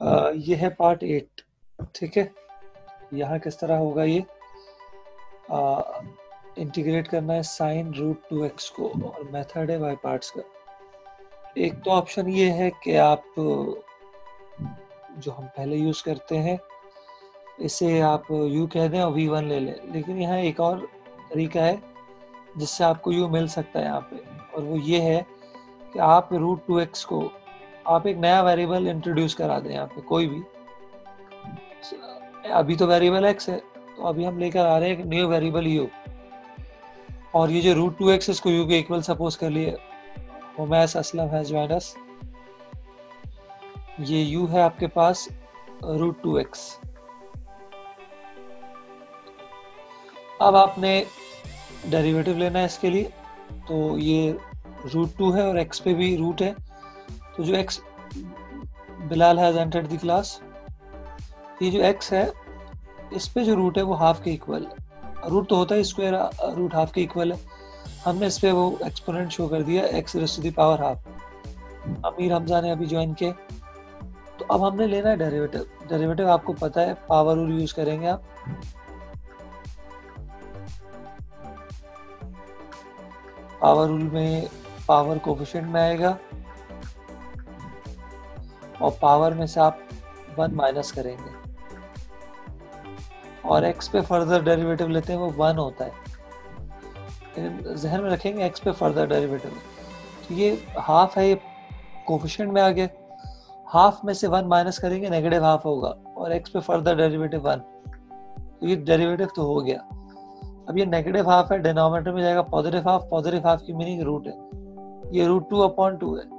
ये है पार्ट 8। ठीक है, यहाँ किस तरह होगा ये इंटीग्रेट करना है साइन रूट 2x को, और मेथड है बाय पार्ट्स का। एक तो ऑप्शन ये है कि आप जो हम पहले यूज करते हैं इसे आप u कह दें और v1 ले लें, लेकिन यहाँ एक और तरीका है जिससे आपको u मिल सकता है यहाँ पे, और वो ये है कि आप रूट 2x को आप एक नया वेरिएबल इंट्रोड्यूस करा दें यहाँ पे कोई भी। अभी तो वेरिएबल x है, तो अभी हम लेकर आ रहे हैं एक न्यू वेरिएबल u, और ये जो रूट 2x इसको u के इक्वल सपोज कर लिए। उमैस असलम है ज्वाइन अस। ये u है आपके पास रूट 2x। अब आपने डेरिवेटिव लेना है इसके लिए, तो ये रूट 2 है और x पे भी रूट है, तो जो x Bilal has entered the class, ये जो x है इस पे जो रूट है वो हाफ के इक्वल है। रूट तो होता है स्क्वायर, रूट हाफ के इक्वल है। हमने इस पे वो एक्सपोनेंट शो कर दिया x raise to the power half. Amir Hamza ने अभी ज्वाइन किया। तो अब हमने लेना है डेरिवेटिव। डेरिवेटिव आपको पता है पावर रूल यूज करेंगे आप। पावर रूल में पावर कोफिशिएंट में आएगा और पावर में से आप 1 माइनस करेंगे, और x पे फर्दर डेरिवेटिव लेते हैं वो 1 होता है। ज़हन में रखेंगे x पे फर्दर डेरिवेटिव, तो ये हाफ है, ये कोफिशिएंट में आ गया। हाफ में से 1 माइनस करेंगे नेगेटिव हाफ होगा, और x पे फर्दर डेरिवेटिव 1, तो ये डेरिवेटिव तो हो गया। अब ये नेगेटिव हाफ है, डिनोमिनेटर में जाएगा पॉजिटिव हाफ। पॉजिटिव हाफ की मीनिंग रूट है, ये रूट 2/2 है।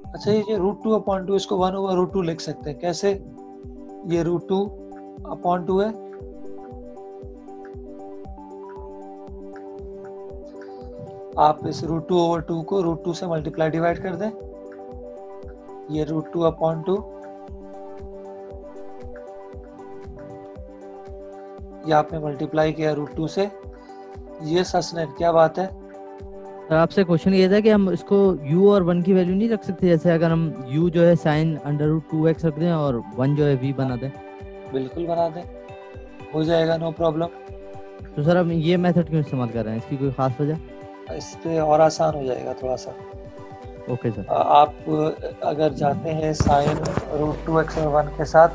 अच्छा, ये रूट 2/2 इसको 1/√2 लिख सकते हैं। कैसे? ये रूट 2/2 है, आप इस रूट 2/2 को रूट 2 से मल्टीप्लाई डिवाइड कर दें। ये रूट 2/2, ये आपने मल्टीप्लाई किया रूट 2 से। ये ससनेट क्या बात है? सर आपसे क्वेश्चन ये था कि हम इसको u और 1 की वैल्यू नहीं रख सकते? जैसे अगर हम u जो है साइन √2x रख दें और 1 जो है v बना दें। बिल्कुल बना दें, हो जाएगा, नो प्रॉब्लम। तो सर हम ये मेथड क्यों इस्तेमाल कर रहे हैं, इसकी कोई खास वजह? इस पे और आसान हो जाएगा थोड़ा सा। Okay sir. आप अगर जाते हैं साइन रूट 2x और 1 के साथ,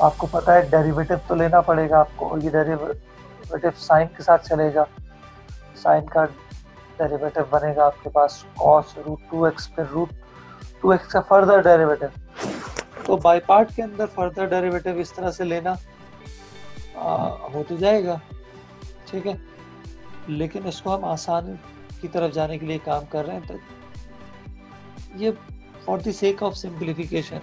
आपको पता है डेरिवेटिव तो लेना पड़ेगा आपको, और ये डेरिवेटिव साइन के साथ चलेगा। साइन का डेरिवेटिव बनेगा आपके पास cos रूट 2x, फिर रूट 2x का फर्दर डेरिवेटिव। तो बाय पार्ट के अंदर फर्दर डेरिवेटिव इस तरह से लेना हो तो जाएगा, ठीक है। लेकिन इसको हम आसान की तरफ जाने के लिए काम कर रहे हैं, तो ये for the sake of simplification,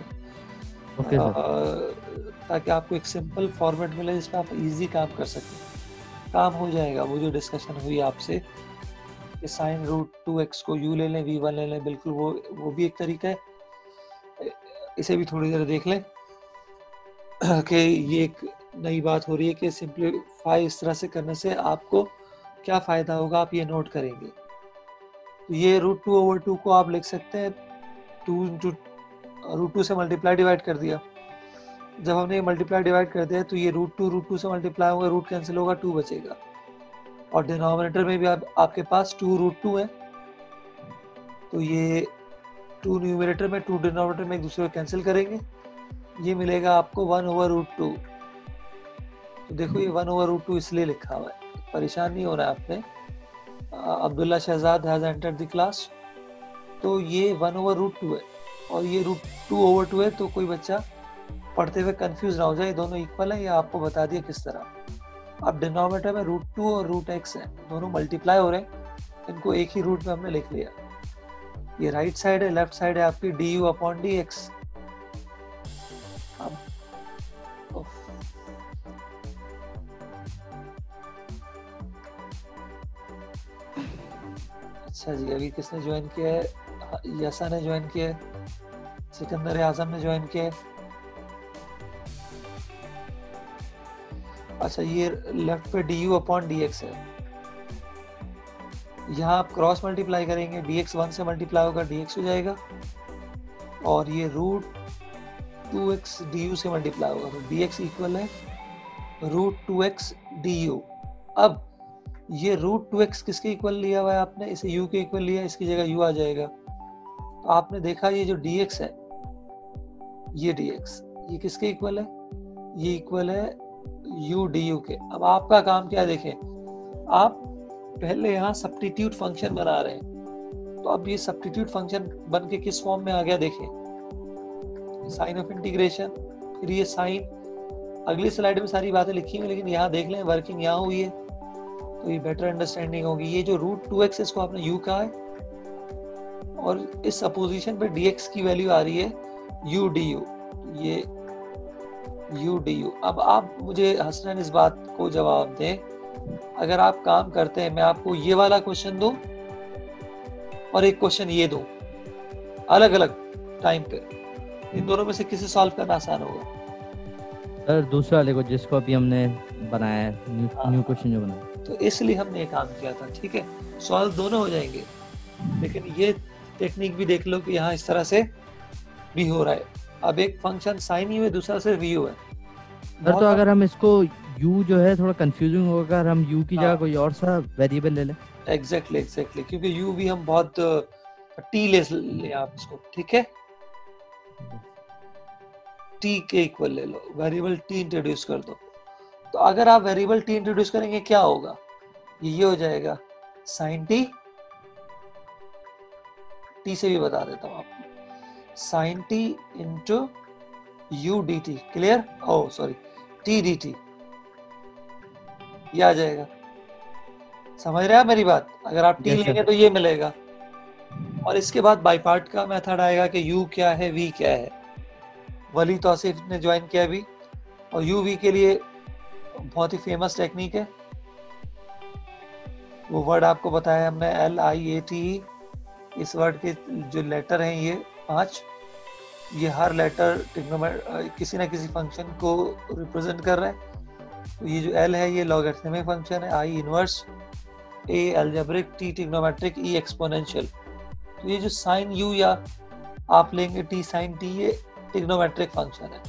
ताकि आपको एक सिंपल फॉर्मेट मिले जिसमें आप इजी काम कर सकें। काम हो जाएगा। वो जो डिस्कशन हुई आपसे कि साइन रूट 2x को u ले लें, v1 ले लें, बिल्कुल वो भी एक तरीका है। इसे भी थोड़ी देर देख लें कि ये एक नई बात हो रही है कि सिंप्लीफाई इस तरह से करने से आपको क्या फ़ायदा होगा, आप ये नोट करेंगे। तो ये रूट 2/2 को आप लिख सकते हैं 2 रूट 2 से मल्टीप्लाई डिवाइड कर दिया। जब हमने मल्टीप्लाई डिवाइड कर दिया तो ये रूट 2 से मल्टीप्लाई होगा, रूट कैंसिल होगा, 2 बचेगा, और डिनोमिनेटर में भी आपके पास 2 रूट 2 है, तो ये 2 न्यूमरेटर में 2 डिनोमिनेटर में एक दूसरे को कैंसिल करेंगे, ये मिलेगा आपको 1/√2। तो देखो ये 1/√2 इसलिए लिखा हुआ है, परेशान नहीं होना है आपने। Abdullah Shahzad has entered the class, तो ये 1/√2 है और ये रूट 2/2 है, तो कोई बच्चा पढ़ते हुए कंफ्यूज ना हो जाए, दोनों इक्वल है, ये आपको बता दिया किस तरह। अब डिनोमिनेटर में रूट 2 और रूट x है, दोनों मल्टीप्लाई हो रहे हैं, इनको एक ही रूट में हमने लिख लिया। ये राइट साइड है, लेफ्ट साइड है आपकी du/dx। अच्छा जी, अभी किसने ज्वाइन किया है? यसा ने ज्वाइन किया है, सिकंदर आजम ने ज्वाइन किया है। अच्छा, ये लेफ्ट पे du/dx है, यहाँ आप क्रॉस मल्टीप्लाई करेंगे, dx 1 से मल्टीप्लाई होगा, dx हो जाएगा, और ये रूट 2x du से मल्टीप्लाई होगा, तो dx इक्वल है √2x du। अब ये √2x किसके इक्वल लिया हुआ है आपने, इसे u के इक्वल लिया, इसकी जगह u आ जाएगा। तो आपने देखा ये जो dx है, ये dx ये किसके इक्वल है, ये इक्वल है u du के। अब आपका काम क्या है, देखें आप पहले यहाँ सब्स्टिट्यूट फंक्शन बना रहे हैं, तो अब ये सब्स्टिट्यूट फंक्शन बन के किस फॉर्म में आ गया, देखें साइन ऑफ इंटीग्रेशन, फिर ये साइन, अगली स्लाइड में सारी बातें लिखी हुई, लेकिन यहाँ देख लें वर्किंग यहाँ हुई है, तो ये बेटर अंडरस्टैंडिंग होगी। ये जो √2x इसको आपने u कहा है, और इस अपोजिशन पे dx की वैल्यू आ रही है u du, ये u du। अब आप मुझे हसनैन इस बात को जवाब दें, अगर आप काम करते हैं, मैं आपको ये वाला क्वेश्चन दूं और एक क्वेश्चन ये दूं अलग अलग टाइम पे, इन दोनों में से किसे सॉल्व करना आसान होगा? सर दूसरे वाले को, जिसको अभी हमने बनाया है, न्यू क्वेश्चन जो बनाया। तो इसलिए हमने ये काम किया था, ठीक है, सॉल्व दोनों हो जाएंगे, लेकिन ये टेक्निक भी देख लो कि यहाँ इस तरह से भी हो रहा है। अब एक फंक्शन साइन यू है, दूसरा सिर्फ यू है। सर तो अगर हम इसको u जो है थोड़ा कंफ्यूजिंग होगा, अगर हम u की जगह कोई और सा वेरिएबल ले लें। एग्जैक्टली क्योंकि u भी हम बहुत t ले आप इसको, ठीक है, t के इक्वल ले लो, वेरिएबल t इंट्रोड्यूस कर दो। तो अगर आप वेरिएबल t इंट्रोड्यूस करेंगे क्या होगा, ये हो जाएगा साइन t से भी बता देता हूँ आपको, sine t into u dt, clear, oh sorry t dt, ये आ जाएगा। समझ रहे हैं आप मेरी बात? अगर आप t लेंगे तो ये मिलेगा, और इसके बाद बाई पार्ट का मेथड आएगा कि u क्या है, v क्या है। वली तौसीफ ने ज्वाइन किया अभी, और u v के लिए बहुत ही फेमस टेक्निक है, वो वर्ड आपको बताया हमने, LIATE। इस वर्ड के जो लेटर हैं ये 5, ये हर लेटर किसी ना किसी फंक्शन को रिप्रेजेंट कर रहे हैं। तो ये जो L है ये लॉगरिथमिक फंक्शन है, I inverse, A algebraic, T trigonometric, E exponential. तो ये जो साइन u या आप लेंगे t साइन t, ये ट्रिग्नोमेट्रिक फंक्शन है,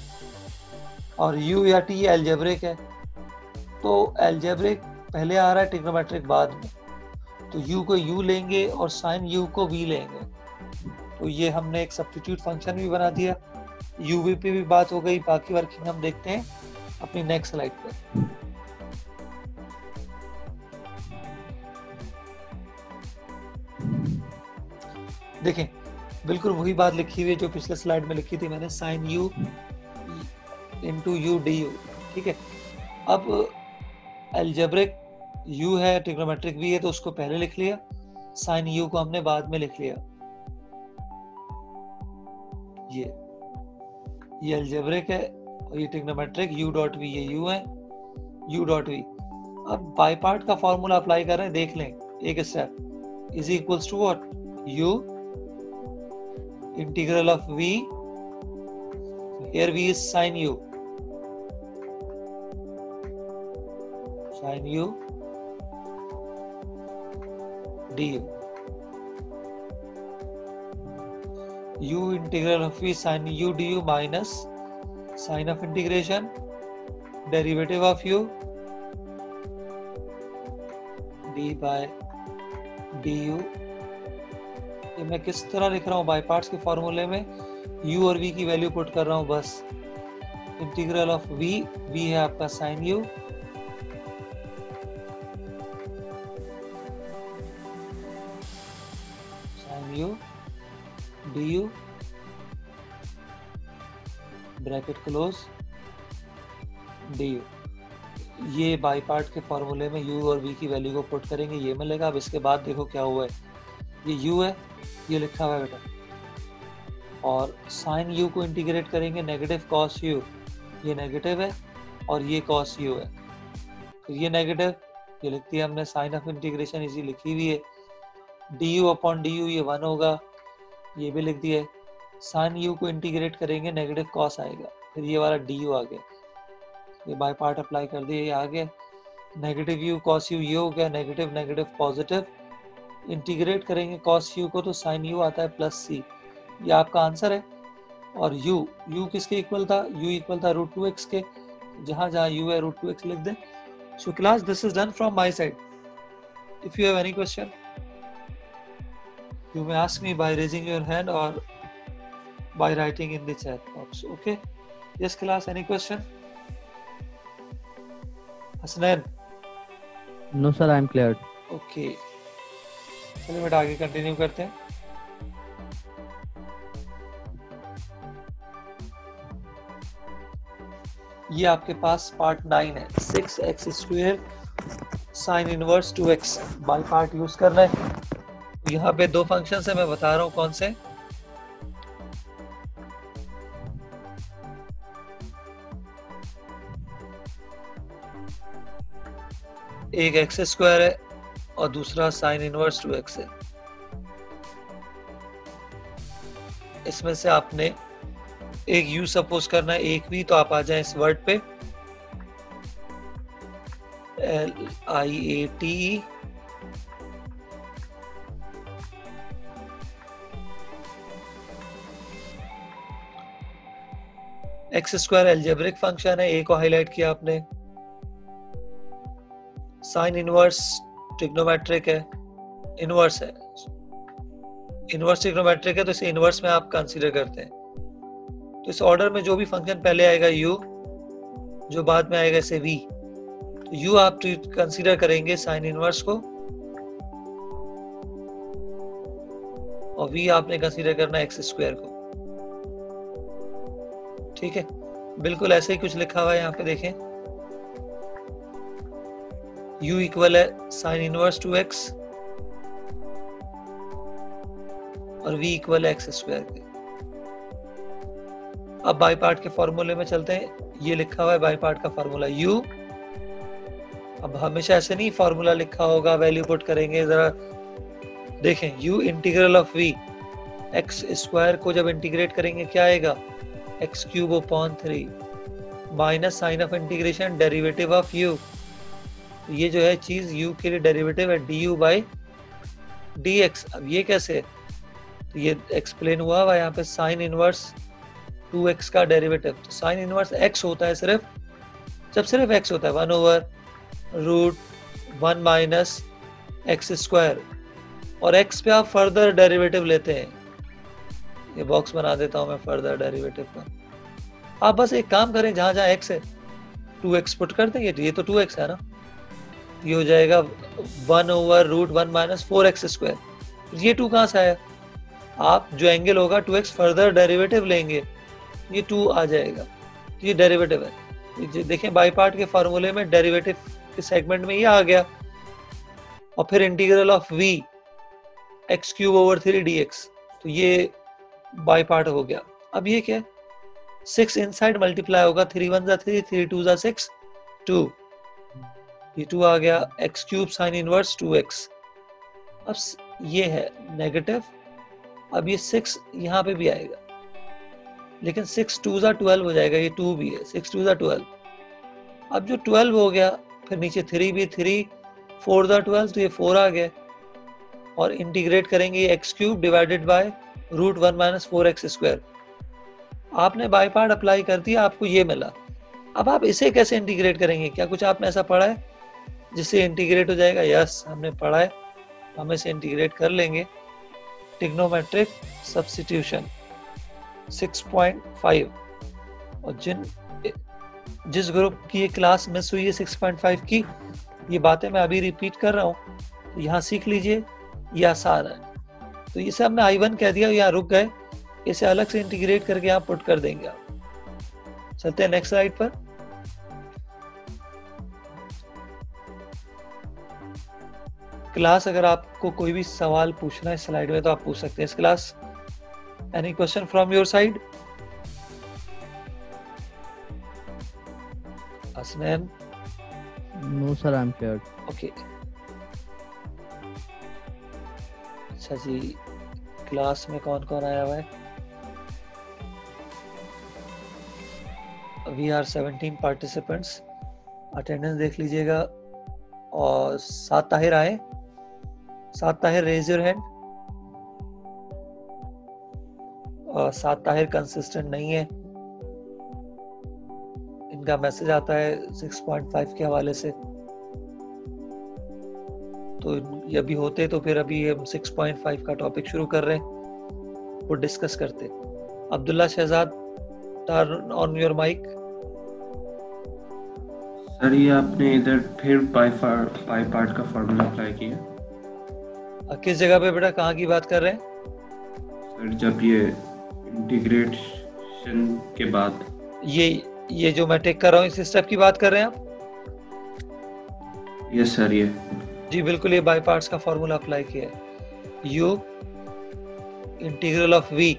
और u या t अलजेब्रिक है। तो अलजेब्रिक पहले आ रहा है, ट्रिग्नोमेट्रिक बाद में, तो u को u लेंगे और साइन u को v लेंगे। तो ये हमने एक सब्स्टिट्यूट फंक्शन भी बना दिया, uv पे भी बात हो गई। बाकी वर्किंग हम देखते हैं अपनी नेक्स्ट स्लाइड पर। देखें बिल्कुल वही बात लिखी हुई है जो पिछले स्लाइड में लिखी थी मैंने, sine u into u du, ठीक है। अब अलजेब्रिक u है, ट्रिग्नोमेट्रिक v है, तो उसको पहले लिख लिया, साइन u को हमने बाद में लिख लिया। ये अलजेब्रिक है और ये ट्रिग्नोमेट्रिक, u डॉट v, ये u है, u डॉट v। अब बाई पार्ट का फॉर्मूला अप्लाई कर रहे हैं, देख लें एक step, is equals to what, u integral of v, here v is sin u, sin u du, u integral of v sin u du minus sin of integration derivative of u d by du। ये मैं किस तरह लिख रहा हूँ, by parts के फॉर्मूले में u और v की वैल्यू पुट कर रहा हूँ बस। इंटीग्रल ऑफ v, v है आपका sine u, sine u du, bracket close, du। ये बाई पार्ट के फॉर्मूले में u और v की वैल्यू को पुट करेंगे, ये मिलेगा। अब इसके बाद देखो क्या हुआ है, ये u है, ये लिखा हुआ है बेटा, और साइन u को इंटीग्रेट करेंगे, नेगेटिव कॉस u, ये नेगेटिव है और ये कॉस u है, फिर ये नेगेटिव, ये लिख दिया हमने, साइन ऑफ इंटीग्रेशन इसी लिखी हुई है, du अपॉन du ये 1 होगा, ये भी लिख दिया है। साइन u को इंटीग्रेट करेंगे, नेगेटिव कॉस आएगा, फिर ये वाला du आ गया, ये बाय पार्ट अप्लाई कर दिया, ये आ गया, नेगेटिव u कॉस u ये हो गया, नेगेटिव नेगेटिव पॉजिटिव, इंटीग्रेट करेंगे कॉस u को तो साइन u आता है प्लस c, ये आपका आंसर है। और u किसके इक्वल था, u इक्वल था √2x के, जहां जहां u है √2x लिख दें. So class, this is done from my side. If you have any question, you may ask me by raising your hand or by writing in the chat box. Okay? Yes class, any question? Hasnain? No sir, I am cleared. Okay. चलिए बेटा आगे continue करते हैं. ये आपके पास part 9 है. 6x² sine inverse 2x by part use करना है. यहाँ पे दो फंक्शन है, मैं बता रहा हूँ कौन से. एक x² है और दूसरा साइन इनवर्स 2x है. इसमें से आपने एक u सपोज करना है, एक v, तो आप आ जाए इस वर्ड पे LIATE. x² एल्जेब्रिक फंक्शन है, ए को हाईलाइट किया आपने. साइन इनवर्स ट्रिग्नोमेट्रिक है, इनवर्स है. इनवर्स ट्रिग्नोमेट्रिक है तो इसे इनवर्स में आप कंसीडर करते हैं. तो इस ऑर्डर में जो भी फंक्शन पहले आएगा u, जो बाद में आएगा इसे v. तो u आप कंसीडर करेंगे साइन इनवर्स को और v आपने कंसीडर करना x² को. ठीक है, बिल्कुल ऐसे ही कुछ लिखा हुआ है यहाँ पे देखें. u इक्वल है साइन इनवर्स 2x और v इक्वल है x² के. अब बाई पार्ट के फॉर्मूले में चलते हैं. ये लिखा हुआ है बाई पार्ट का फॉर्मूला u. अब हमेशा ऐसे नहीं फॉर्मूला लिखा होगा, वैल्यू पुट करेंगे. जरा देखें, u integral of v, x² को जब इंटीग्रेट करेंगे क्या आएगा, x³ minus sine of integration derivative of u. ये जो है चीज u के लिए डेरिवेटिव है du बाई dx. अब ये कैसे, तो ये एक्सप्लेन हुआ यहाँ पे साइन इनवर्स 2x का डेरिवेटिव. तो साइन इनवर्स x होता है सिर्फ, जब सिर्फ x होता है 1/√1 माइनस x², और x पे आप फर्दर डेरिवेटिव लेते हैं. ये बॉक्स बना देता हूं मैं फर्दर डेरिवेटिव का. आप बस एक काम करें, जहां जहां x है 2x पुट कर देंगे. ये तो 2x है ना, ये हो जाएगा 1/√1 माइनस 4x². ये 2 कहां से आया, आप जो एंगल होगा 2x फर्दर डेरिवेटिव लेंगे, ये 2 आ जाएगा. ये डेरिवेटिव है. देखें बाई पार्ट के फॉर्मूले में डेरिवेटिव के सेगमेंट में ये आ गया. और फिर integral of v x³/3 dx. तो ये बाई पार्ट हो गया. अब ये क्या है, 6 इनसाइड मल्टीप्लाई होगा, 3 1 जा 3, 3 2 जा 6, 2. ये 2 आ गया, x³ साइन इनवर्स 2x. अब ये है नेगेटिव. अब ये 6 यहाँ पे भी आएगा, लेकिन 6 2 जा 12 हो जाएगा. ये 2 भी है, 6 2 जा 12. अब जो 12 हो गया, फिर नीचे 3 भी, 3 4 जा 12, तो ये 4 आ गया. और इंटीग्रेट करेंगे x³ divided by √1 minus 4x². आपने बाई पार्ट अप्लाई कर दिया, आपको ये मिला. अब आप इसे कैसे इंटीग्रेट करेंगे, क्या कुछ आपने ऐसा पढ़ा है जिससे इंटीग्रेट हो जाएगा? यस, हमने पढ़ा है, हम इसे इंटीग्रेट कर लेंगे. Trigonometric substitution 6.5. और जिस ग्रुप की ये क्लास मिस हुई है 6.5 की, ये बातें मैं अभी रिपीट कर रहा हूँ, तो यहाँ सीख लीजिए, ये आसान है. तो ये सब मैं I1 कह दिया, यहाँ रुक गए. इसे अलग से इंटीग्रेट करके यहाँ पुट कर देंगे आप. चलते हैं नेक्स्ट स्लाइड पर. क्लास, अगर आपको कोई भी सवाल पूछना है स्लाइड में तो आप पूछ सकते हैं. इस class, any question from your side? Asnan? No sir, I'm cleared. Okay. अच्छा जी, क्लास में कौन कौन आया हुआ है? We are 17 participants. अटेंडेंस देख लीजिएगा. और 7 ताहिर आए. 7 Tahir, raise your hand. Saad Tahir consistent नहीं है, इनका मैसेज आता है 6.5 के हवाले से, तो ये अभी होते तो फिर अभी हम 6.5 का टॉपिक शुरू कर रहे हैं, वो डिस्कस करते। Abdullah Shahzad, turn on your mic. Sir ये आपने इधर फिर पाई पार्ट का फॉर्मूला अप्लाई किया? किस जगह पे बेटा, कहाँ की बात कर रहे हैं? सर जब ये इंटीग्रेशन के बाद ये जो मैं टेक कर रहा हूँ इस स्टेप की बात कर रहे हैं आप? यस सर, ये जी बिल्कुल, ये बाय पार्ट्स का फॉर्मूला अप्लाई किया है। u इंटीग्रल ऑफ v,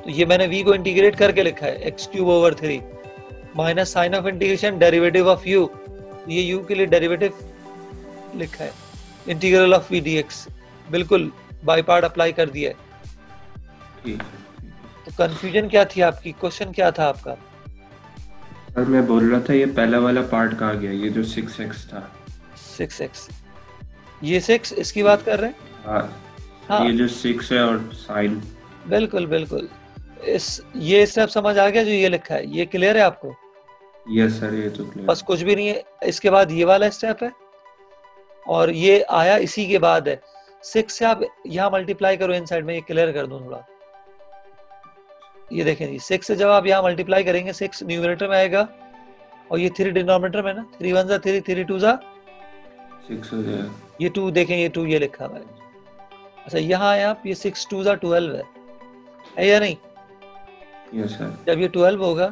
तो ये मैंने v को इंटीग्रेट करके लिखा है x³/3 minus sine of integration derivative of u, ये u के लिए डेरिवेटिव लिखा है, इंटीग्रल ऑफ v dx, बिल्कुल बाय पार्ट अप्लाई कर दिया है। तो कंफ्यूजन क्या थी आपकी, क्वेश्चन क्या था आपका? सर मैं बोल रहा था ये पहला वाला पार्ट कहाँ गया, ये जो 6x था? 6x, ये 6 इसकी बात कर रहे हैं? हाँ, ये जो 6 है और साइन। बिल्कुल बिल्कुल, ये स्टेप समझ आ गया जो ये लिखा है, ये क्लियर है आपको? यस सर, ये तो क्लियर। बस कुछ भी नहीं है, इसके बाद ये वाला स्टेप है और ये आया इसी के बाद है। 6 से आप यहाँ मल्टीप्लाई करो इन साइड में, ये क्लियर कर दूं थोड़ा। ये देखें जी, 6 से जब आप यहाँ मल्टीप्लाई करेंगे 6 न्यूमरेटर में आएगा और ये 3 डिनोमिनेटर में ना, 3 1 जा 3, 3 2 जा 6 हो जाएगा। ये 2 देखें, ये 2 ये लिखा हुआ है। अच्छा यहाँ आए आप, ये 6 2 जा 12 है या नहीं? Yes sir. जब ये 12 होगा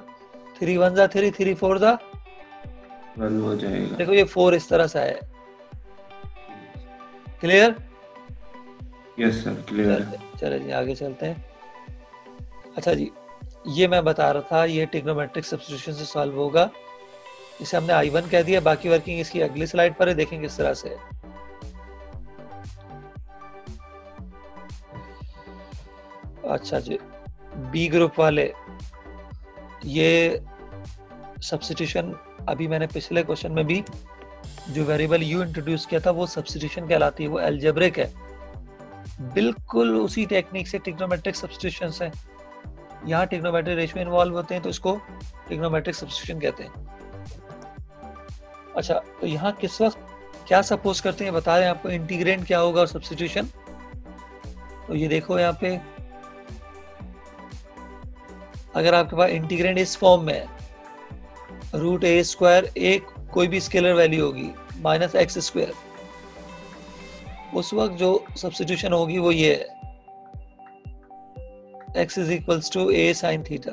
3 1 जा 3, 3 4 जा 1 हो जाएगा। देखो ये 4 इस तरह से आया, क्लियर? यस सर, क्लियर है। चलो जी आगे चलते हैं। अच्छा जी, ये मैं बता रहा था, ये ट्रिग्नोमेट्रिक सब्स्टिट्यूशन से सॉल्व होगा, इसे हमने I1 कह दिया, बाकी वर्किंग इसकी अगली स्लाइड पर है, देखें किस तरह से है। अच्छा जी, बी ग्रुप वाले, ये सब्स्टिट्यूशन अभी मैंने पिछले क्वेश्चन में भी जो वेरिएबल u इंट्रोड्यूस किया था वो सब्स्टिट्यूशन कहलाती है, वो अलजेब्रिक है, बिल्कुल उसी टेक्निक से ट्रिग्नोमेट्रिक सब्स्टिट्यूशंस हैं। यहाँ ट्रिग्नोमेट्रिक रेशियो इन्वॉल्व होते हैं तो इसको ट्रिग्नोमेट्रिक सब्स्टिट्यूशन कहते हैं। अच्छा, तो यहाँ किस वक्त क्या सपोज करते हैं बता रहे हैं आपको, इंटीग्रेंड क्या होगा और सब्स्टिट्यूशन। तो ये देखो यहाँ पे, अगर आपके पास इंटीग्रेंड इस फॉर्म में है, √a², एक कोई भी स्केलर वैल्यू होगी -x², उस वक्त जो सब्स्टिट्यूशन होगी वो ये है, x = a sin थीटा।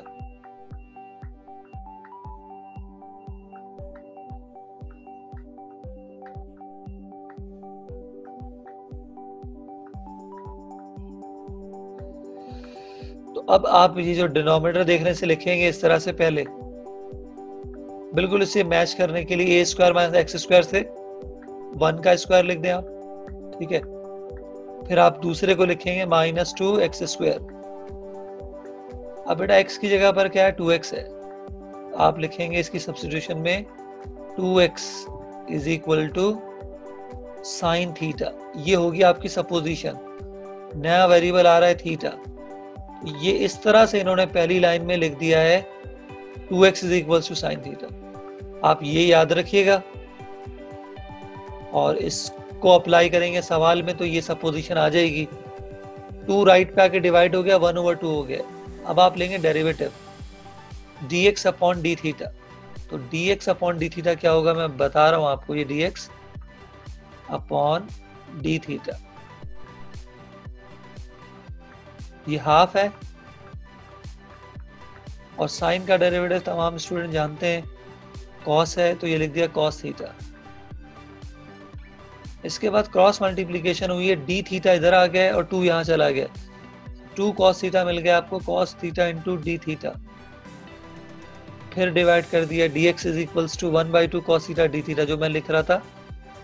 तो अब आप ये जो डिनोमिनेटर देखने से लिखेंगे इस तरह से, पहले बिल्कुल इसे मैच करने के लिए a² - x² से 1 का स्क्वायर लिख दें आप, ठीक है। फिर आप दूसरे को लिखेंगे -2x²। अब बेटा x की जगह पर क्या है, 2x है, आप लिखेंगे इसकी सब्स्टिट्यूशन में 2x = sin थीटा। ये होगी आपकी सपोजिशन, नया वेरिएबल आ रहा है थीटा, ये इस तरह से इन्होंने पहली लाइन में लिख दिया है 2x = sin थीटा। आप ये याद रखिएगा और इसको अप्लाई करेंगे सवाल में तो ये सपोजिशन आ जाएगी। 2 राइट पे आके डिवाइड हो गया, 1/2 हो गया। अब आप लेंगे डेरिवेटिव dx/d थीटा। तो dx/d थीटा क्या होगा, मैं बता रहा हूं आपको, ये dx/d थीटा, ये हाफ है और साइन का डेरिवेटिव तमाम स्टूडेंट जानते हैं कॉस है, तो ये लिख दिया cos थीटा। इसके बाद क्रॉस मल्टीप्लिकेशन हुई है, d थीटा इधर आ गया और 2 यहाँ चला गया, 2 cos थीटा मिल गया आपको, cos थीटा × d थीटा। फिर डिवाइड कर दिया, dx = 1/2 cos theta d theta, जो मैं लिख रहा था,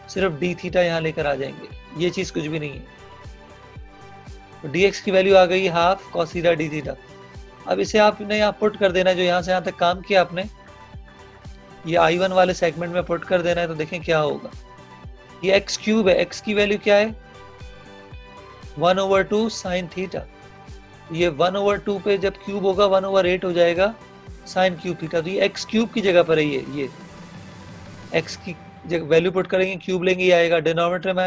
सिर्फ d थीटा यहाँ लेकर आ जाएंगे, ये चीज कुछ भी नहीं है। तो dx की वैल्यू आ गई half cos theta d theta. अब इसे आपने यहाँ पुट कर देना है, जो यहाँ से यहाँ तक काम किया आपने, ये I1 वाले सेगमेंट में पुट कर देना है, तो देखें क्या होगा। ये x³ है, x की वैल्यू क्या है, 1/2 sin थीटा, ये 1/2 पे जब क्यूब होगा 1/8 हो जाएगा साइन क्यूब थीटा। तो ये एक्स क्यूब की जगह पर है, ये एक्स की जगह वैल्यू पुट करेंगे, क्यूब लेंगे, ये आएगा डिनोमिनेटर में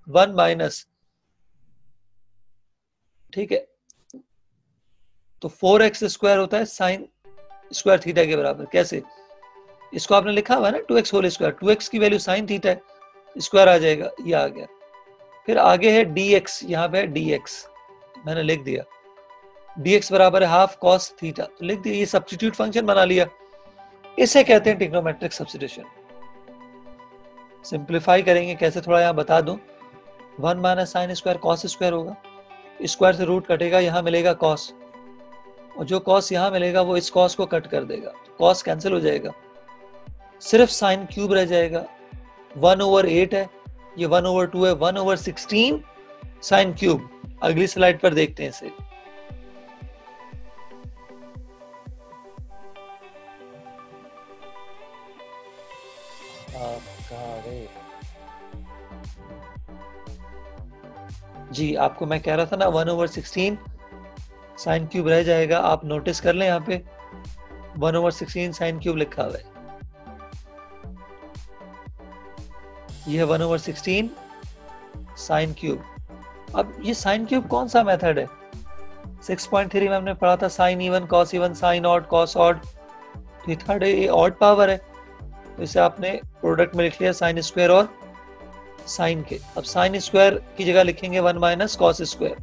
√1 माइनस, ठीक है। तो 4x स्क्वायर होता है साइन स्क्वायर थीटा के बराबर। कैसे? इसको आपने लिखा हुआ है ना 2x होल स्क्वायर, 2x की वैल्यू साइन थीटा है, स्क्वायर आ जाएगा, ये आ गया। फिर आगे है dx, यहाँ पे है dx, मैंने लिख दिया dx बराबर है हाफ कॉस थीटा, तो लिख दिया, ये सब्स्टिट्यूट फंक्शन बना लिया। इसे कहते हैं ट्रिग्नोमेट्रिक सब्स्टिट्यूशन। सिंप्लीफाई करेंगे कैसे थोड़ा यहाँ बता दूं। 1 minus sine square cos square होगा, स्क्वायर से रूट कटेगा, यहाँ मिलेगा कॉस, और जो कॉस यहाँ मिलेगा वो इस कॉस को कट कर देगा, कॉस कैंसिल हो जाएगा, सिर्फ साइन क्यूब रह जाएगा। 1/8 है, ये 1/2 है, 1/16 साइन क्यूब। अगली स्लाइड पर देखते हैं इसे। जी आपको मैं कह रहा था ना 1/16 साइन क्यूब रह जाएगा। आप नोटिस कर लें यहाँ पे 1/16 साइन क्यूब लिखा हुआ है, ये है 1/16 साइन क्यूब। अब ये साइन क्यूब कौन सा मेथड है? 6.3 में हमने पढ़ा था sine even, cos even, sine odd, cos odd. तो ये थर्ड है, ये ऑड पावर है, तो इसे आपने प्रोडक्ट में लिख लिया साइन स्क्वायर और साइन के। अब साइन स्क्वायर की जगह लिखेंगे 1 माइनस कॉस स्क्वायर।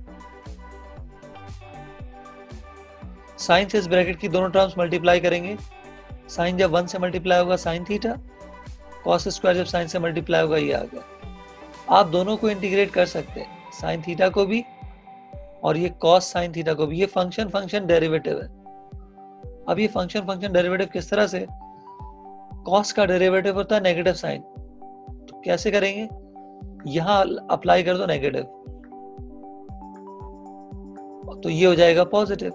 साइन से इस ब्रैकेट की दोनों टर्म्स मल्टीप्लाई करेंगे, साइन जब 1 से मल्टीप्लाई होगा साइन थीटा, कॉस स्क्वायर जब साइन से मल्टीप्लाई होगा, ये आ गया। आप दोनों को इंटीग्रेट कर सकते हैं, साइन थीटा को भी और ये कॉस साइन थीटा को भी। ये फंक्शन डेरिवेटिव है। अब ये फंक्शन डेरिवेटिव किस तरह से? कॉस का डेरिवेटिव होता है नेगेटिव साइन, तो कैसे करेंगे? यहां अप्लाई कर दो नेगेटिव, तो ये हो जाएगा पॉजिटिव।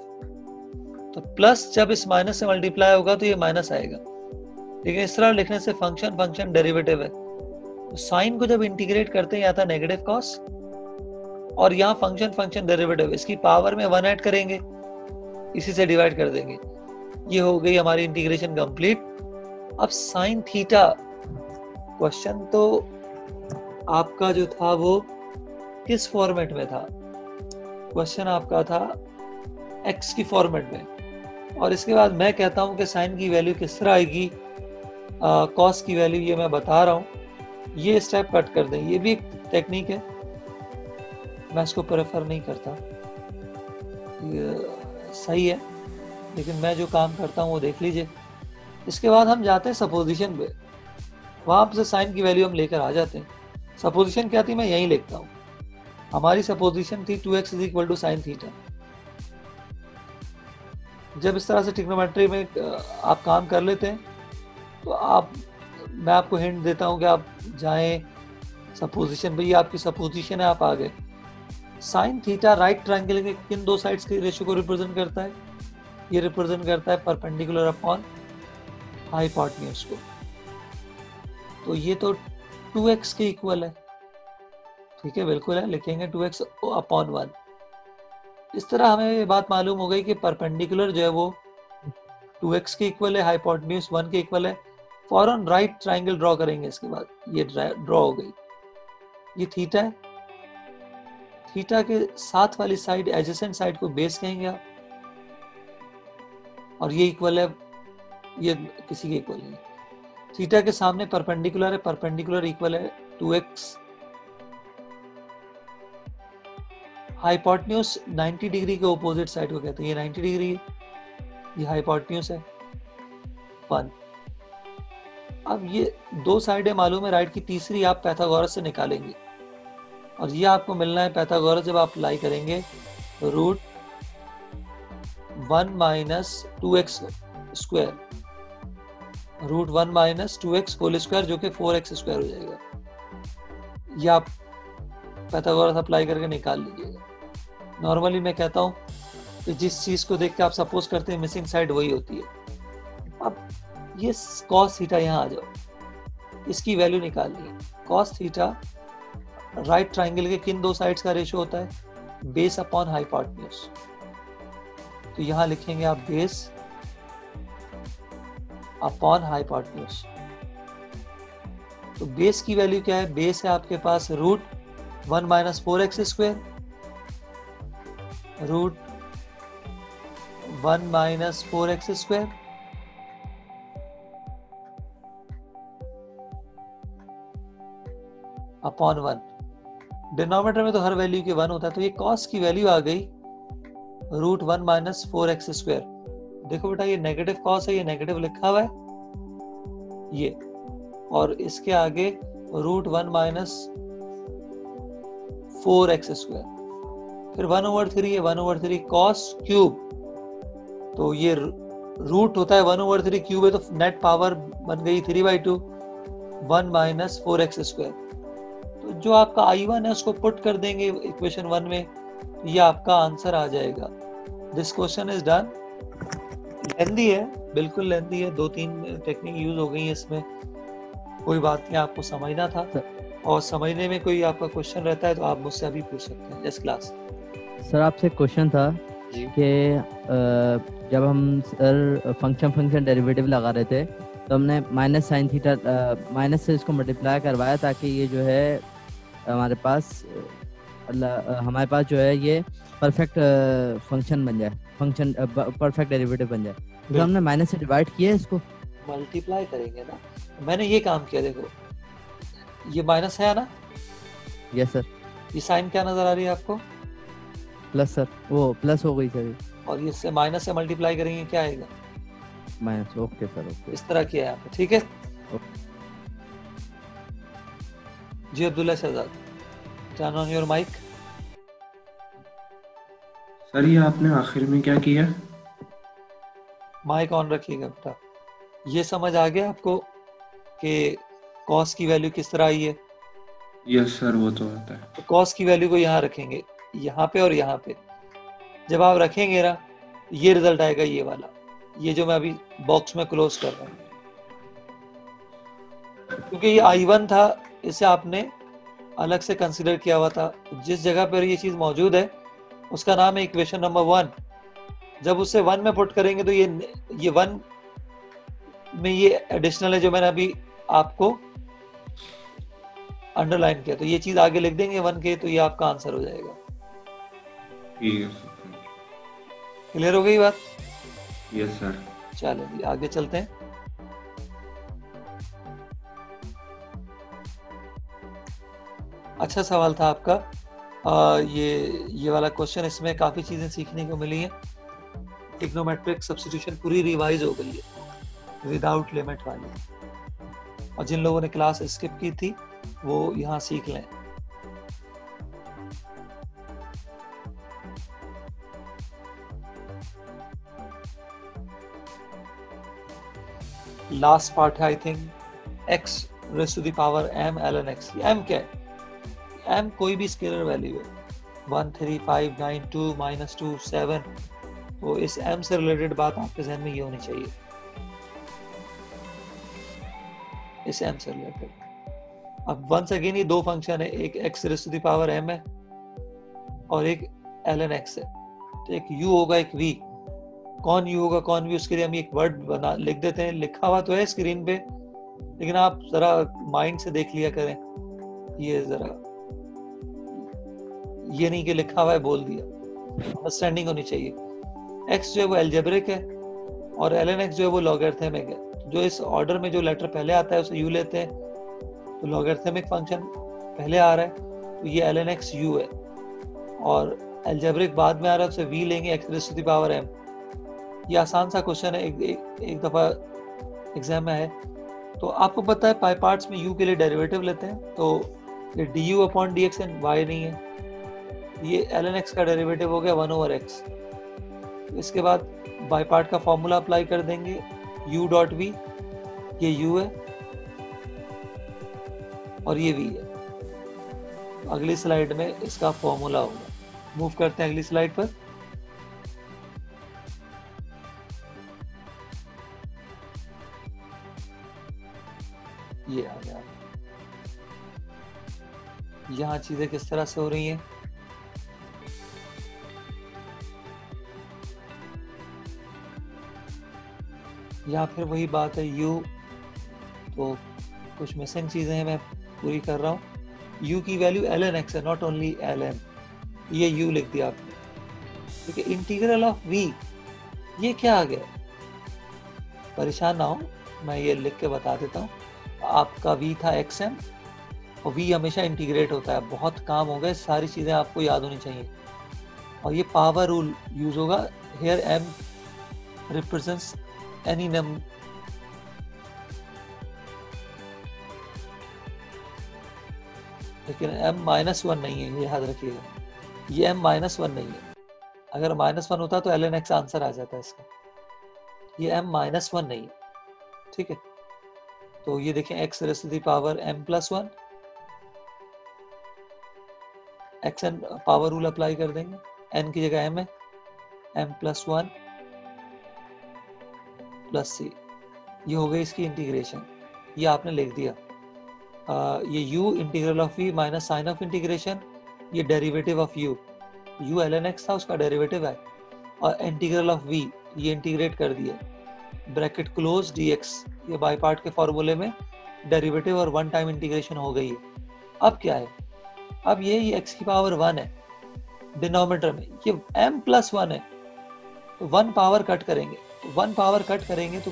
तो प्लस जब इस माइनस से मल्टीप्लाई होगा तो ये माइनस आएगा, लेकिन इस तरह लिखने से फंक्शन डेरिवेटिव है। तो साइन को जब इंटीग्रेट करते हैं आता है नेगेटिव कॉस, और यहाँ फंक्शन डेरिवेटिव, इसकी पावर में 1 ऐड करेंगे, इसी से डिवाइड कर देंगे। ये हो गई हमारी इंटीग्रेशन कंप्लीट। अब साइन थीटा, क्वेश्चन तो आपका जो था वो किस फॉर्मेट में था? क्वेश्चन आपका था एक्स की फॉर्मेट में, और इसके बाद मैं कहता हूं कि साइन की वैल्यू किस तरह आएगी, कॉस की वैल्यू, ये मैं बता रहा हूं। ये स्टेप कट कर दें, ये भी एक टेक्निक है, मैं इसको प्रेफर नहीं करता, ये सही है, लेकिन मैं जो काम करता हूं वो देख लीजिए। इसके बाद हम जाते हैं सपोजिशन पे, वहां से साइन की वैल्यू हम लेकर आ जाते हैं। सपोजिशन क्या थी मैं यहीं लिखता हूँ। हमारी सपोजिशन थी 2x = साइन थीटा। जब इस तरह से ट्रिग्नोमेट्री में आप काम कर लेते हैं तो मैं आपको हिंट देता हूं कि आप जाएं सपोजिशन पे, ये आपकी सपोजिशन है, आप आ गए। साइन थीटा राइट ट्रायंगल के किन दो साइड्स के रेशियो को रिप्रेजेंट करता है? ये रिप्रेजेंट करता है परपेंडिकुलर अपॉन हाइपोटेन्यूज को। तो ये तो 2x के इक्वल है, ठीक है, बिल्कुल है, लिखेंगे 2x अपॉन 1। इस तरह हमें ये बात मालूम हो गई कि परपेंडिकुलर जो है वो 2x के इक्वल है, हाइपोटेन्यूज 1 के इक्वल है। फौरन राइट ट्रायंगल ड्रॉ करेंगे, इसके बाद ये ड्रॉ हो गई, ये थीटा है, थीटा के साथ वाली साइड, एडजेसेंट साइड को बेस कहेंगे आप, और ये इक्वल है, ये किसी के इक्वल नहीं। थीटा के सामने परपेंडिकुलर है, परपेंडिकुलर इक्वल है 2x। हाइपोटेन्यूज 90 डिग्री के ऑपोजिट साइड को कहते हैं, ये 90 डिग्री है, ये हाइपोटेन्यूज है 1। अब ये दो साइडें मालूम है राइट की, तीसरी आप पाइथागोरस से निकालेंगे, और ये आपको मिलना है पाइथागोरस जब आप अप्लाई करेंगे √1 - 2x square, √1 - 2x whole square, जो कि 4x स्क्वायर हो जाएगा। ये आप पाइथागोरस अप्लाई करके निकाल लीजिएगा। नॉर्मली मैं कहता हूँ कि जिस चीज को देख के आप सपोज करते हैं मिसिंग साइड वही होती है। अब ये cos थीटा यहाँ आ जाओ, इसकी वैल्यू निकाल ली। cos थीटा राइट ट्रायंगल के किन दो साइड्स का रेशियो होता है? Base upon hypotenuse. तो यहाँ लिखेंगे आप बेस अपॉन हाइपोटेन्यूज। तो बेस की वैल्यू क्या है? बेस है आपके पास root 1 minus 4x square, root 1 minus 4x square upon 1। Denominator में तो हर वैल्यू के 1 होता है, तो ये कॉस की वैल्यू आ गई रूट 1 माइनस 4x स्क्वायर। देखो बेटा ये नेगेटिव कॉस है, ये नेगेटिव लिखा हुआ है ये, और इसके आगे रूट 1 माइनस 4x स्क्वायर, फिर 1/3 है, 1/3 कॉस क्यूब, तो ये रूट होता है 1/3 क्यूब है, तो नेट पावर बन गई 3/2 1 माइनस 4x स्क्वायर। तो जो आपका I1 है उसको पुट कर देंगे इक्वेशन 1 में, ये आपका आंसर आ जाएगा। This question is done. Lengthy है, बिल्कुल लेंदी है, 2-3 टेक्निक यूज हो गई है इसमें, कोई बात नहीं, आपको समझना था, और समझने में कोई आपका क्वेश्चन रहता है तो आप मुझसे अभी पूछ सकते हैं। Yes class. सर आपसे क्वेश्चन था कि जब हम सर फंक्शन डेरिवेटिव लगा रहे थे तो हमने माइनस साइन थीटा माइनस से इसको मल्टीप्लाई करवाया ताकि ये जो है हमारे पास जो है ये परफेक्ट फंक्शन बन जाए, फंक्शन परफेक्ट डेरिवेटिव बन जाए। तो हमने माइनस से डिवाइड किया इसको, मल्टीप्लाई करेंगे ना, मैंने ये काम किया। देखो ये माइनस है ना, यस सर, ये साइन क्या नजर आ रही है आपको? प्लस सर, वो प्लस हो गई सर, और ये से माइनस से मल्टीप्लाई करेंगे क्या आएगा? माइनस। ओके सर, ओके, इस तरह किया है आपने, ठीक है जी। Abdullah Shahzad, turn on your mic. Sir ये आपने आखिर में क्या किया? माइक ऑन रखिएगा बेटा। ये समझ आ गया आपको कि कॉस की वैल्यू किस तरह आई है? यस सर, वो तो आता है। तो कॉस की वैल्यू को यहाँ रखेंगे, यहाँ पे और यहाँ पे। जब आप रखेंगे ना, ये रिजल्ट आएगा, ये वाला, ये जो मैं अभी बॉक्स में क्लोज कर रहा हूँ, क्योंकि ये I1 था, इसे आपने अलग से कंसीडर किया हुआ था। जिस जगह पर ये चीज मौजूद है उसका नाम है इक्वेशन नंबर 1। जब उसे 1 में पुट करेंगे तो ये 1 में ये एडिशनल है जो मैंने अभी आपको अंडरलाइन किया, तो ये चीज आगे लिख देंगे 1 के, तो ये आपका आंसर हो जाएगा। क्लियर हो गई बात? Yes sir. चलो आगे चलते हैं। अच्छा सवाल था आपका। ये वाला क्वेश्चन, इसमें काफी चीजें सीखने को मिली हैं। ट्रिग्नोमेट्रिक सब्स्टिट्यूशन पूरी रिवाइज हो गई है, विदाउट लिमिट वाली, और जिन लोगों ने क्लास स्किप की थी वो यहाँ सीख लें। लास्ट पार्ट है I think x raise to the power m ln x। m क्या है? m कोई भी स्केलर वैल्यू है, 1 3 5 9 2 -2 7, तो इस m से रिलेटेड बात आपके जहन में ये होनी चाहिए, इस m से रिलेटेड। अब वंस अगेन ये दो फंक्शन है, एक x raise to the power m है और एक ln x है, तो एक u होगा एक v। कौन u होगा कौन v, उसके लिए हम एक वर्ड बना लिख देते हैं, लिखा हुआ तो है स्क्रीन पे, लेकिन आप जरा माइंड से देख लिया करें, ये जरा ये नहीं कि लिखा हुआ है बोल दिया, अंडरस्टैंडिंग होनी चाहिए। x जो है वो एल्जेब्रिक है और ln x जो है वो लॉगरिथमिक है। जो इस ऑर्डर में जो लेटर पहले आता है उसे u लेते हैं, तो लॉगरिथमिक फंक्शन पहले आ रहा है तो ये ln x u है, और एल्जेब्रिक बाद में आ रहा है, उसे v लेंगे x raise to the power m। ये आसान सा क्वेश्चन है, एक दफा एग्जाम में है। तो आपको पता है पाई पार्ट्स में u के लिए डेरिवेटिव लेते हैं, तो ये du upon dx and y नहीं है, ये ln x का डेरिवेटिव हो गया 1/x। इसके बाद बाई पार्ट का फॉर्मूला अप्लाई कर देंगे, u डॉट v, ये u है और ये v है। अगली स्लाइड में इसका फॉर्मूला होगा। मूव करते हैं अगली स्लाइड पर। ये आ गया। यहाँ चीजें किस तरह से हो रही हैं? या फिर वही बात है u, तो कुछ मिसिंग चीज़ें हैं, मैं पूरी कर रहा हूँ। u की वैल्यू ln x है, नॉट ओनली ln, ये u लिख दिया आपने। ठीक है, इंटीग्रल ऑफ v, ये क्या आ गया? परेशान ना हो, मैं ये लिख के बता देता हूँ। आपका v था xm, और v हमेशा इंटीग्रेट होता है। बहुत काम हो गए, सारी चीज़ें आपको याद होनी चाहिए। और ये पावर रूल यूज होगा। Here m represents any number, लेकिन m-1 नहीं है, ये याद रखिएगा। ये m-1 नहीं है। अगर -1 होता तो ln x आंसर आ जाता है इसका। ये m-1 नहीं है, ठीक है। तो ये देखें, x raise to the power m+1, xn power rule apply कर देंगे, n की जगह m है, m+1 + c, ये हो गई इसकी इंटीग्रेशन। ये आपने लिख दिया। ये u integral of v minus sine of integration, ये derivative of u ln x था, उसका डेरिवेटिव है, और इंटीग्रल ऑफ v, ये इंटीग्रेट कर दिया, ब्रैकेट क्लोज dx, ये बाय पार्ट के फॉर्मूले में डेरिवेटिव और वन टाइम इंटीग्रेशन हो गई है। अब क्या है? अब ये x की पावर 1 है डिनोमिनेटर में, ये m+1 है, तो 1 पावर कट करेंगे, 1 पावर कट करेंगे तो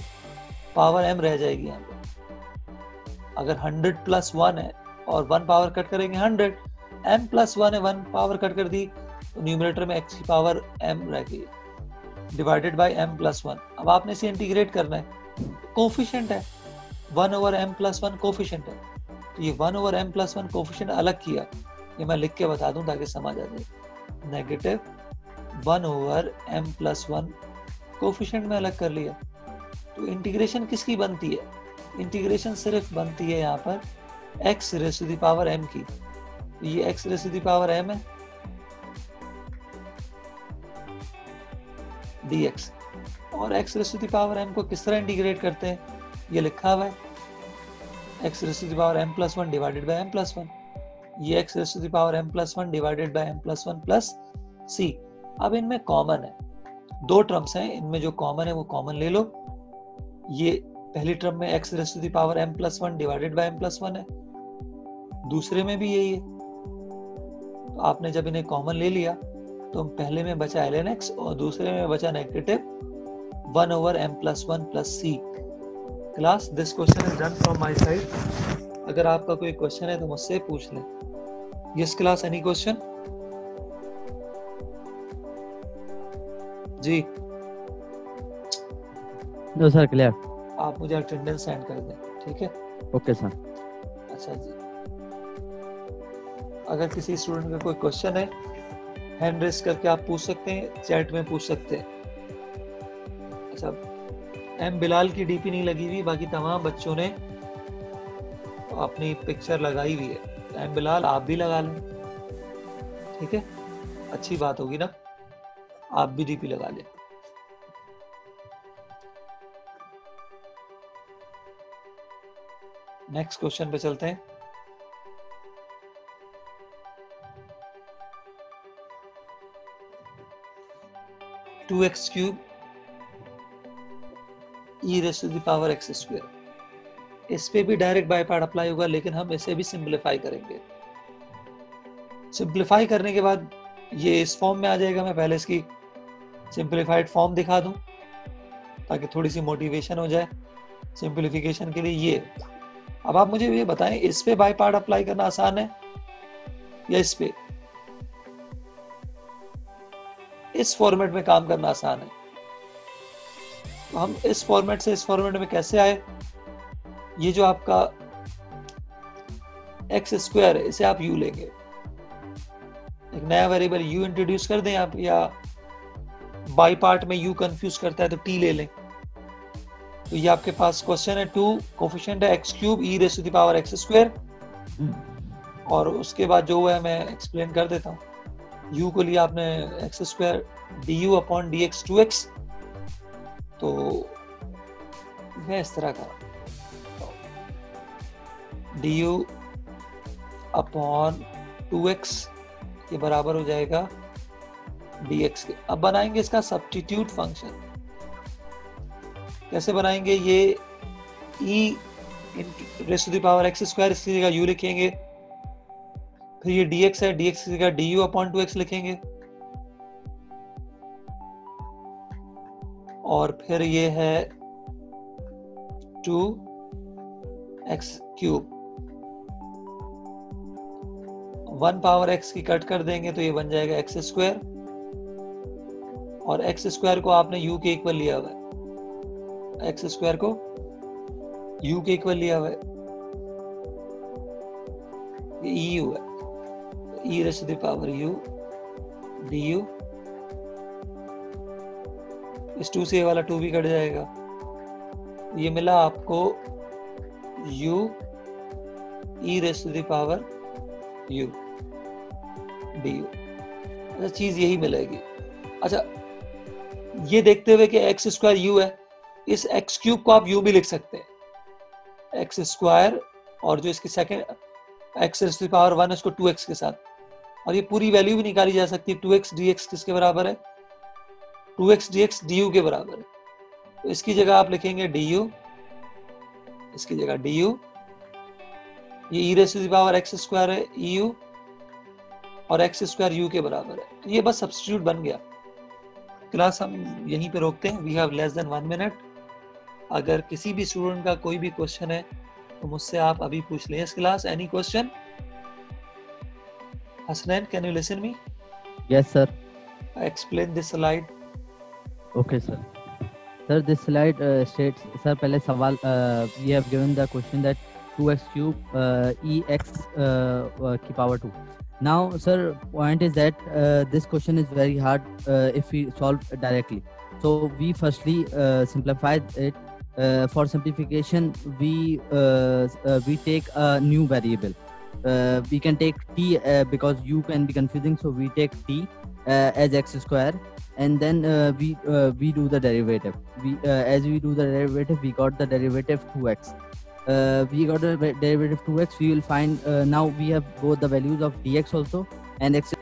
पावर m रह जाएगी यहाँ पे। अगर 100+1 है और 1 पावर कट करेंगे 100, m+1 है, 1 पावर कट कर दी तो न्यूमरेटर में x की पावर m रह गई, डिवाइडेड बाय m+1। अब आपने इसे इंटीग्रेट करना है, कोफिशिएंट है, 1/m+1 कोफिशिएंट है, तो ये 1/m+1 कोफिशिएंट अलग किया, ये मैं लिख के बता दूं ताकि समझ आ जाए। नेगेटिव 1/m+1 कोफिशिएंट में अलग कर लिया। तो इंटीग्रेशन किसकी बनती है? इंटीग्रेशन सिर्फ बनती है यहाँ पर x raise to the power m की। तो ये x raise to the power m है dx, और x raise to the power m को किस तरह इंटीग्रेट करते हैं? ये लिखा हुआ है, x raise to the power m+1 divided by m+1, ये x raise to the power m+1 divided by m+1 plus c। अब इनमें कॉमन है, दो टर्म्स हैं, इनमें जो कॉमन है वो कॉमन ले लो। ये पहली टर्म में x raise to the power m+1 divided by m+1 है, दूसरे में भी यही है। तो आपने जब इन्हें कॉमन ले लिया तो पहले में बचा ln x और दूसरे में बचा negative 1/m+1 plus c। Class, this question is done from my side. अगर आपका कोई क्वेश्चन है तो मुझसे पूछ लें। Yes class, any question? जी नो सर, क्लियर। आप मुझे अटेंडेंस सेंड कर दें, ठीक है? Okay sir. अच्छा जी, अगर किसी स्टूडेंट का कोई क्वेश्चन है, हैंड रेस करके आप पूछ सकते हैं, चैट में पूछ सकते हैं। अच्छा, एम बिलाल की डीपी नहीं लगी हुई, बाकी तमाम बच्चों ने अपनी पिक्चर लगाई हुई है। एम बिलाल आप भी लगा लें, ठीक है? अच्छी बात होगी ना, आप भी डीपी लगा लें। नेक्स्ट क्वेश्चन पे चलते हैं। Two x cube e raise to the power x square, इस पे भी डायरेक्ट बाय पार्ट अप्लाई होगा, लेकिन हम इसे भी सिंपलीफाई करेंगे। सिंपलीफाई करने के बाद ये इस फॉर्म में आ जाएगा। मैं पहले इसकी सिंपलीफाइड फॉर्म दिखा दूं ताकि थोड़ी सी मोटिवेशन हो जाए सिंपलीफिकेशन के लिए। ये अब आप मुझे ये बताएं, इस पे बाय पार्ट अप्लाई करना आसान है या इस पे? इस फॉर्मेट में काम करना आसान है। तो हम इस फॉर्मेट से इस फॉर्मेट में कैसे आए? ये जो आपका एक्स स्क्वायर है, इसे आप u लेंगे, एक नया वेरिएबल u इंट्रोड्यूस कर दें आप, या बाई पार्ट में u कंफ्यूज करता है तो t ले लें। तो ये आपके पास क्वेश्चन है, 2 कोफिशिएंट है x cube e raise to the power x square, और उसके बाद जो है मैं एक्सप्लेन कर देता हूँ। u को लिया आपने x square du upon dx 2x, तो मैं इस तरह का du अपॉन 2x ये बराबर हो जाएगा dx के। अब बनाएंगे इसका सब्स्टिट्यूट फंक्शन। कैसे बनाएंगे? ये e raise to the power x square, इसकी जगह u लिखेंगे। फिर ये dx है, dx की जगह du अपॉन 2x लिखेंगे। और फिर ये है 2x क्यूब, 1 पावर x की कट कर देंगे तो ये बन जाएगा x स्क्वायर, और x स्क्वायर को आपने u के इक्वल लिया हुआ है, x स्क्वायर को u के इक्वल लिया हुआ है, ये eu है, e raise to the power u du, इस 2 से ये वाला 2 भी कट जाएगा, ये मिला आपको u e raise to the power u du। अच्छा, चीज यही मिलेगी। अच्छा, ये देखते हुए कि एक्स स्क्वायर u है, इस एक्स क्यूब को आप u भी लिख सकते हैं, एक्स स्क्वायर और जो इसकी second x raise to the power 1 उसको 2x के साथ, और ये पूरी वैल्यू भी निकाली जा सकती है। 2x dx किसके बराबर है? 2x dx du के बराबर है। तो इसकी जगह आप लिखेंगे du, इसकी जगह du, ये e raise to the power x square है eu, और x स्क्वायर u के बराबर है। तो ये बस सब्स्टिट्यूट बन गया। क्लास हम यहीं पे रोकते हैं, we have less than 1 minute. अगर किसी भी स्टूडेंट का कोई भी क्वेश्चन है तो मुझसे आप अभी पूछ लें। इस class any question? Hasnain, can you listen me? Yes, sir. Explain this slide. Okay, sir. Sir, this slide states, sir, पहले सवाल we have given the question that 2x cube ex की power 2. Now, sir, point is that this question is very hard if we solve directly. So we firstly simplified it. For simplification, we take a new variable. We can take t because u can be confusing, so we take t as x square, and then we do the derivative. As we do the derivative, we got the derivative 2x. We got the derivative 2x. We will find now we have both the values of dx also and x